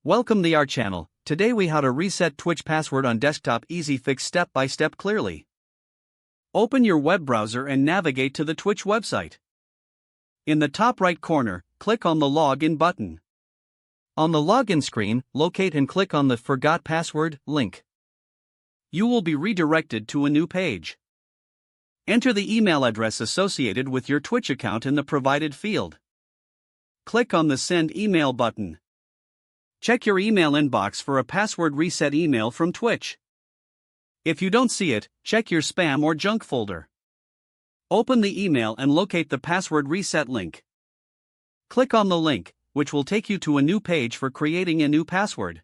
Welcome to our channel. Today we how to reset Twitch password on desktop. Easy fix step by step clearly. Open your web browser and navigate to the Twitch website. In the top right corner, click on the login button. On the login screen, locate and click on the Forgot Password link. You will be redirected to a new page. Enter the email address associated with your Twitch account in the provided field. Click on the Send Email button. Check your email inbox for a password reset email from Twitch. If you don't see it, check your spam or junk folder. Open the email and locate the password reset link. Click on the link, which will take you to a new page for creating a new password.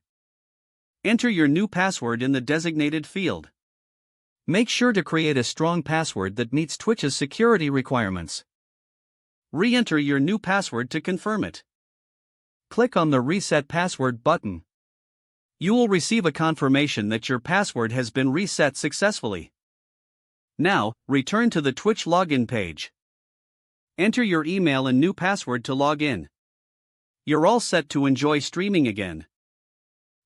Enter your new password in the designated field. Make sure to create a strong password that meets Twitch's security requirements. Re-enter your new password to confirm it. Click on the Reset Password button. You will receive a confirmation that your password has been reset successfully. Now, return to the Twitch login page. Enter your email and new password to log in. You're all set to enjoy streaming again.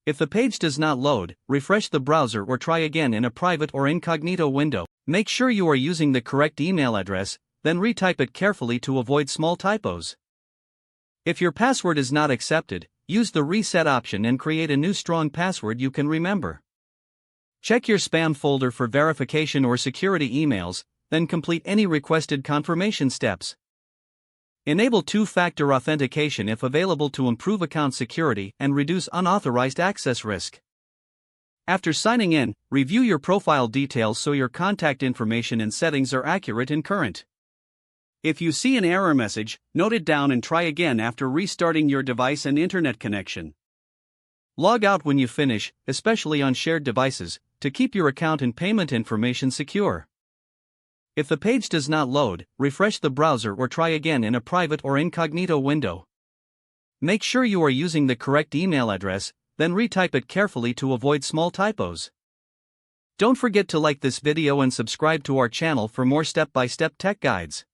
If the page does not load, refresh the browser or try again in a private or incognito window. Make sure you are using the correct email address, then retype it carefully to avoid small typos. If your password is not accepted, use the reset option and create a new strong password you can remember. Check your spam folder for verification or security emails, then complete any requested confirmation steps. Enable two-factor authentication if available to improve account security and reduce unauthorized access risk. After signing in, review your profile details so your contact information and settings are accurate and current. If you see an error message, note it down and try again after restarting your device and internet connection. Log out when you finish, especially on shared devices, to keep your account and payment information secure. If the page does not load, refresh the browser or try again in a private or incognito window. Make sure you are using the correct email address, then retype it carefully to avoid small typos. Don't forget to like this video and subscribe to our channel for more step-by-step tech guides.